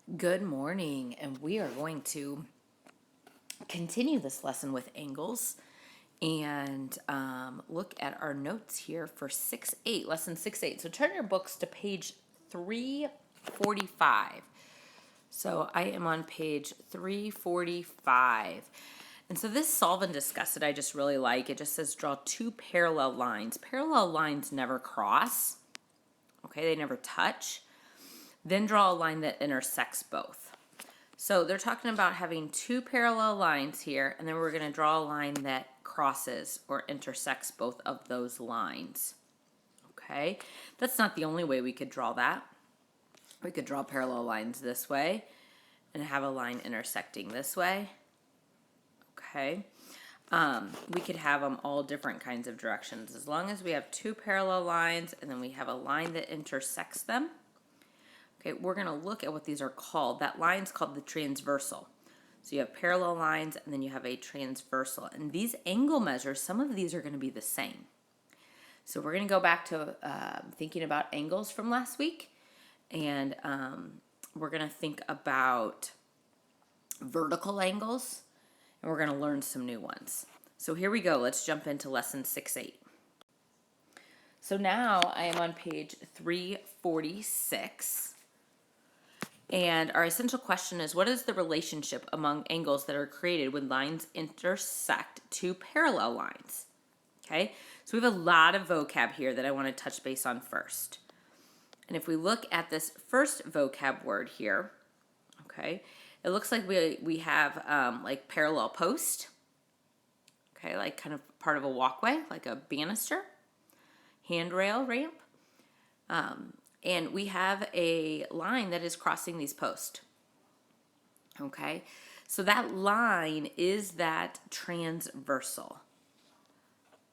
Good morning, and we are going to continue this lesson with angles and look at our notes here for 6-8, lesson 6-8. So turn your books to page 345. So I am on page 345. And so this solve and discuss it, I just really like. It just says draw two parallel lines. Parallel lines never cross, okay? They never touch. Then draw a line that intersects both. So they're talking about having two parallel lines here, and then we're going to draw a line that crosses or intersects both of those lines. Okay, that's not the only way we could draw that. We could draw parallel lines this way and have a line intersecting this way. Okay, we could have them all different kinds of directions as long as we have two parallel lines and then we have a line that intersects them. Okay, we're going to look at what these are called. That line's called the transversal. So you have parallel lines and then you have a transversal. And these angle measures, some of these are going to be the same. So we're going to go back to thinking about angles from last week. And we're going to think about vertical angles. And we're going to learn some new ones. So here we go. Let's jump into lesson 6-8. So now I am on page 346. And our essential question is, what is the relationship among angles that are created when lines intersect two parallel lines? Okay, so we have a lot of vocab here that I want to touch base on first. And if we look at this first vocab word here, okay, it looks like we have like parallel post, okay, like kind of part of a walkway, like a banister, handrail, ramp. And we have a line that is crossing these posts. Okay, so that line is that transversal.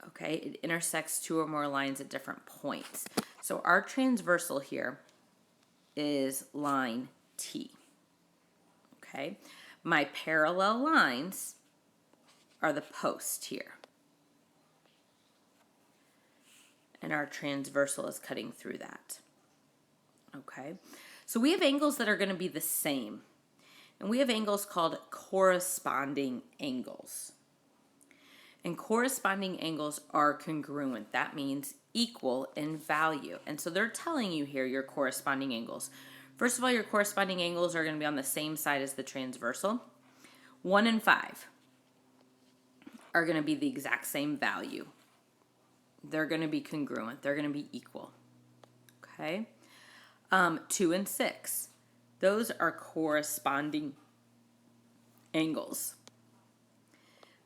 Okay, it intersects two or more lines at different points. So our transversal here is line T. Okay, my parallel lines are the post here. And our transversal is cutting through that. Okay, so we have angles that are going to be the same. And we have angles called corresponding angles. And corresponding angles are congruent. That means equal in value. And so they're telling you here your corresponding angles. First of all, your corresponding angles are going to be on the same side as the transversal. 1 and 5 are going to be the exact same value. They're going to be congruent. They're going to be equal. Okay. 2 and 6. Those are corresponding angles.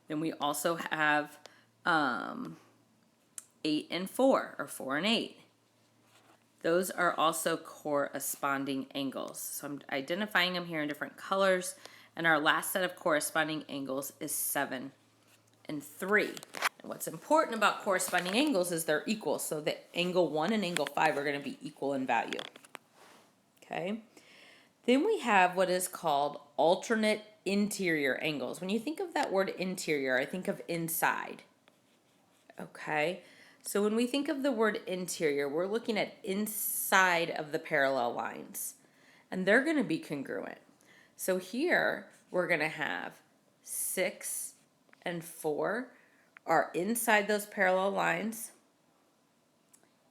Then we also have 8 and 4, or 4 and 8. Those are also corresponding angles. So I'm identifying them here in different colors. And our last set of corresponding angles is 7 and 3. And what's important about corresponding angles is they're equal. So the angle 1 and angle 5 are going to be equal in value. Okay. Then we have what is called alternate interior angles. When you think of that word interior, I think of inside. Okay. So when we think of the word interior, we're looking at inside of the parallel lines. And they're going to be congruent. So here we're going to have 6 and 4 are inside those parallel lines.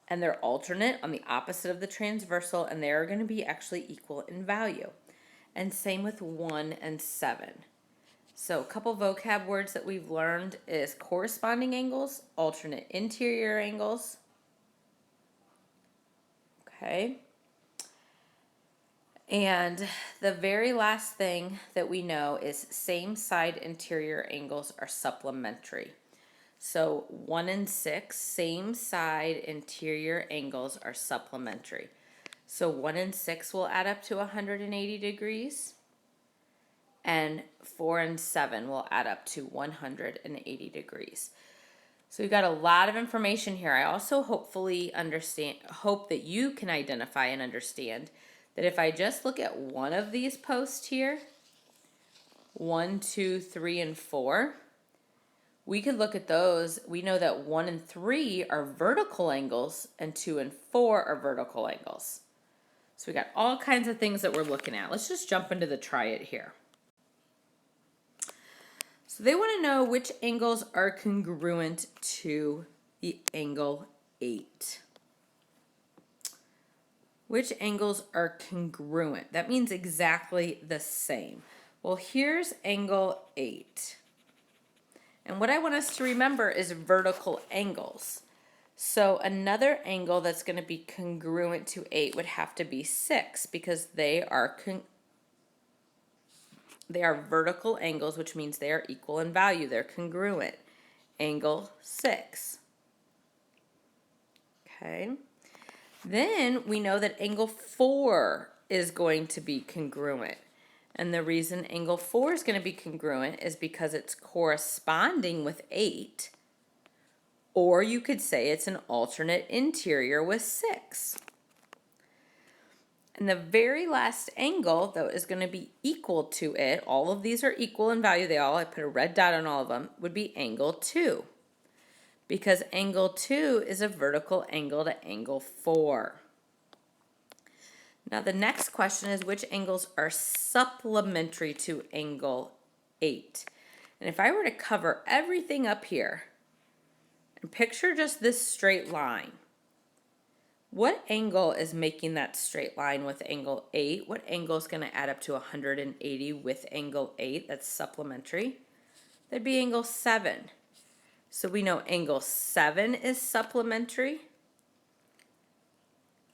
And they're alternate on the opposite of the transversal, and they're going to be actually equal in value. And same with 1 and 7. So a couple vocab words that we've learned is corresponding angles, alternate interior angles. Okay. And the very last thing that we know is same side interior angles are supplementary. So 1 and 6, same side interior angles are supplementary. So 1 and 6 will add up to 180 degrees. And 4 and 7 will add up to 180 degrees. So we've got a lot of information here. I also hope that you can identify and understand that if I just look at one of these posts here, 1, 2, 3, and 4, we could look at those. We know that 1 and 3 are vertical angles and 2 and 4 are vertical angles. So we got all kinds of things that we're looking at. Let's just jump into the try it here. So they want to know which angles are congruent to the angle 8. Which angles are congruent? That means exactly the same. Well, here's angle 8. And what I want us to remember is vertical angles. So another angle that's going to be congruent to 8 would have to be 6 because they are vertical angles, which means they are equal in value. They're congruent. Angle 6. Okay. Then we know that angle 4 is going to be congruent. And the reason angle 4 is going to be congruent is because it's corresponding with 8. Or you could say it's an alternate interior with 6. And the very last angle, though, is going to be equal to it. All of these are equal in value. I put a red dot on all of them, would be angle 2. Because angle 2 is a vertical angle to angle 4. Now the next question is which angles are supplementary to angle 8? And if I were to cover everything up here and picture just this straight line, what angle is making that straight line with angle 8? What angle is going to add up to 180 with angle 8? That's supplementary. That'd be angle 7. So we know angle 7 is supplementary.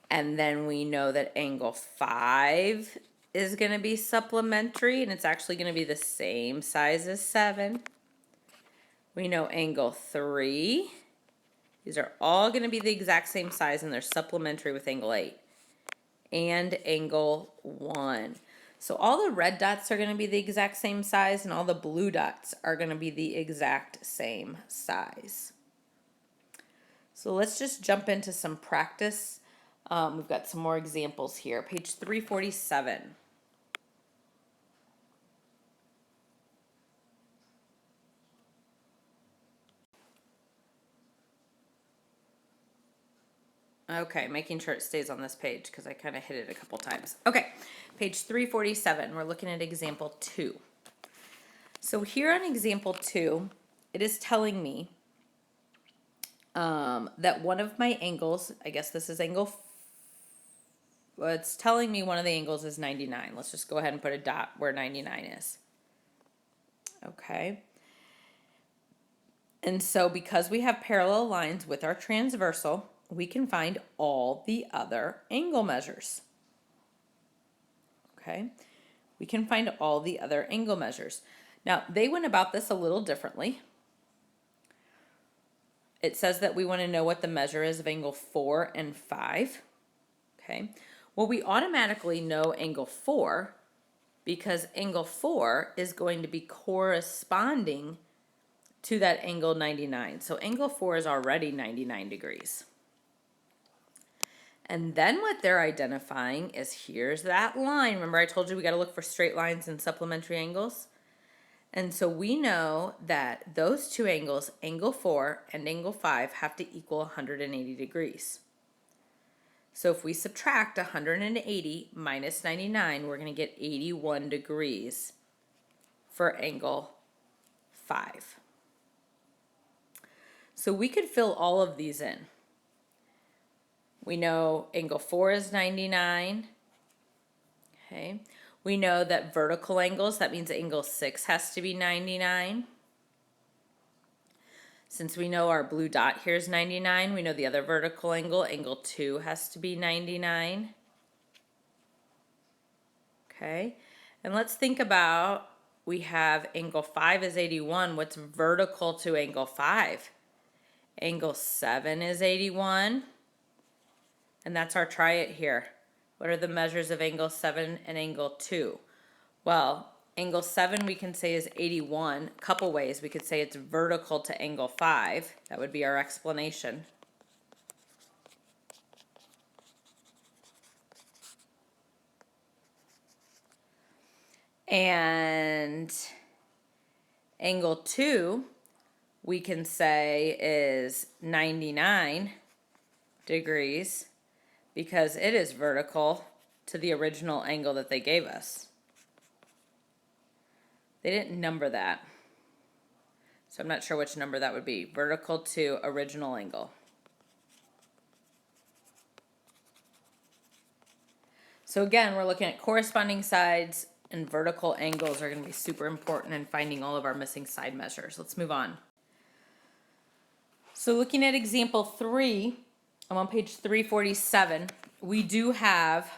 And then we know that angle 5 is going to be supplementary, and it's actually going to be the same size as 7. We know angle 3. These are all going to be the exact same size, and they're supplementary with angle 8. And angle 1. So all the red dots are going to be the exact same size, and all the blue dots are going to be the exact same size. So let's just jump into some practice. We've got some more examples here. Page 347. Okay, making sure it stays on this page because I kind of hit it a couple times. Okay, page 347, we're looking at example 2. So here on example 2, it is telling me that one of my angles, I guess this is well, it's telling me one of the angles is 99. Let's just go ahead and put a dot where 99 is. Okay. And so because we have parallel lines with our transversal, we can find all the other angle measures. Okay, we can find all the other angle measures. Now, they went about this a little differently. It says that we want to know what the measure is of angle 4 and 5. Okay, well, we automatically know angle 4 because angle 4 is going to be corresponding to that angle 99. So angle 4 is already 99 degrees. And then what they're identifying is here's that line. Remember I told you we got to look for straight lines and supplementary angles? And so we know that those two angles, angle 4 and angle 5, have to equal 180 degrees. So if we subtract 180 minus 99, we're going to get 81 degrees for angle 5. So we could fill all of these in. We know angle 4 is 99. Okay. We know that vertical angles, that means angle 6 has to be 99. Since we know our blue dot here is 99, we know the other vertical angle, angle 2, has to be 99. Okay. And let's think about, we have angle 5 is 81. What's vertical to angle 5? Angle 7 is 81. And that's our try it here. What are the measures of angle 7 and angle 2? Well, angle 7 we can say is 81. A couple ways. We could say it's vertical to angle 5. That would be our explanation. And angle 2 we can say is 99 degrees because it is vertical to the original angle that they gave us. They didn't number that. So I'm not sure which number that would be. Vertical to original angle. So again, we're looking at corresponding sides, and vertical angles are going to be super important in finding all of our missing side measures. Let's move on. So looking at example 3, I'm on page 347. We do have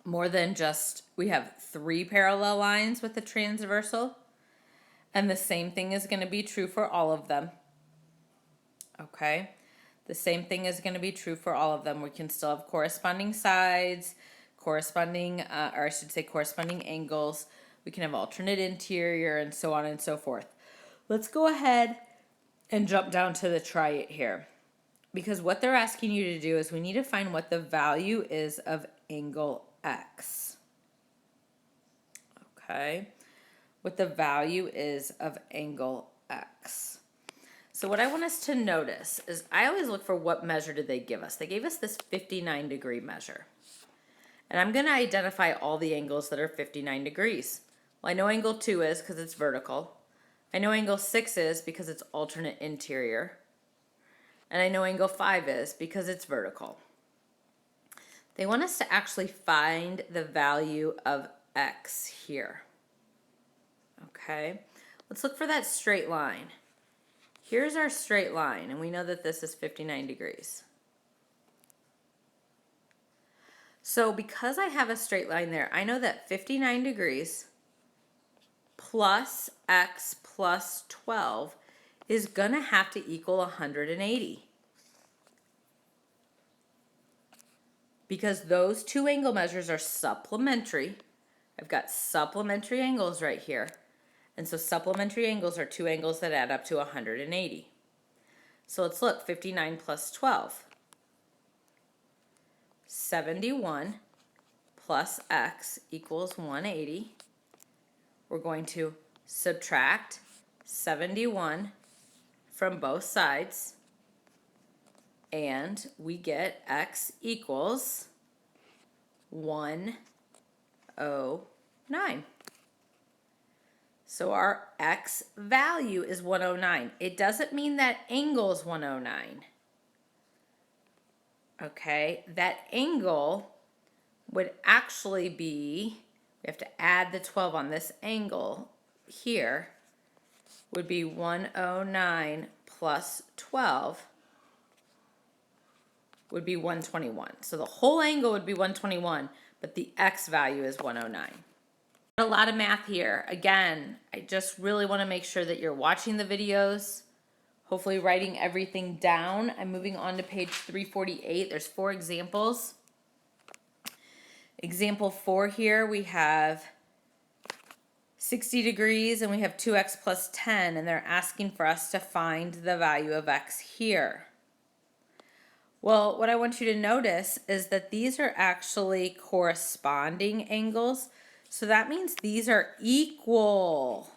more than just, we have 3 parallel lines with the transversal. And the same thing is going to be true for all of them. Okay? The same thing is going to be true for all of them. We can still have corresponding sides, corresponding angles. We can have alternate interior and so on and so forth. Let's go ahead and jump down to the try it here. Because what they're asking you to do is we need to find what the value is of angle X. Okay? What the value is of angle X. So what I want us to notice is I always look for what measure did they give us. They gave us this 59-degree measure. And I'm going to identify all the angles that are 59 degrees. Well, I know angle 2 is because it's vertical. I know angle 6 is because it's alternate interior. And I know angle 5 is because it's vertical. They want us to actually find the value of X here. Okay, let's look for that straight line. Here's our straight line, and we know that this is 59 degrees. So because I have a straight line there, I know that 59 degrees plus X plus 12 is going to have to equal 180. Because those two angle measures are supplementary. I've got supplementary angles right here. And so supplementary angles are two angles that add up to 180. So let's look, 59 plus 12. 71 plus X equals 180. We're going to subtract 71 from both sides. And we get X equals 109. So our X value is 109. It doesn't mean that angle is 109. Okay, that angle would actually be, we have to add the 12 on this angle here, would be 109 plus 12 would be 121. So the whole angle would be 121, but the X value is 109. A lot of math here. Again, I just really want to make sure that you're watching the videos, hopefully writing everything down. I'm moving on to page 348. There's 4 examples. Example 4 here, we have 60 degrees and we have 2x plus 10, and they're asking for us to find the value of X here. Well, what I want you to notice is that these are actually corresponding angles. So that means these are equal.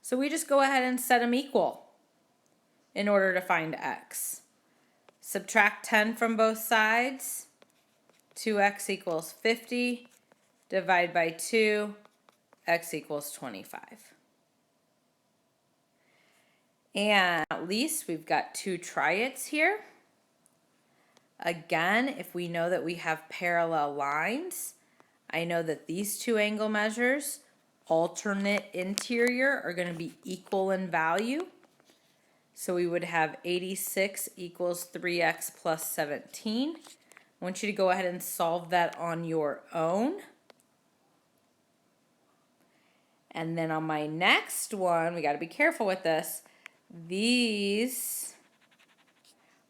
So we just go ahead and set them equal in order to find X. Subtract 10 from both sides. 2x equals 50. Divide by 2. X equals 25. And at least we've got 2 try-its here. Again, if we know that we have parallel lines, I know that these 2 angle measures, alternate interior, are going to be equal in value. So we would have 86 equals 3x plus 17. I want you to go ahead and solve that on your own. And then on my next one, we got to be careful with this. These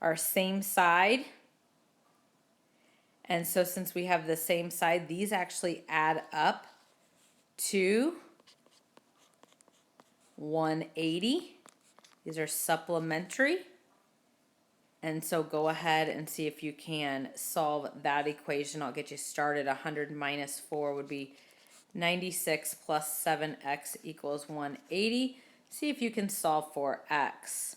are same side. And so since we have the same side, these actually add up to 180. These are supplementary. And so go ahead and see if you can solve that equation. I'll get you started. 100 minus 4 would be 96 plus 7x equals 180. See if you can solve for X.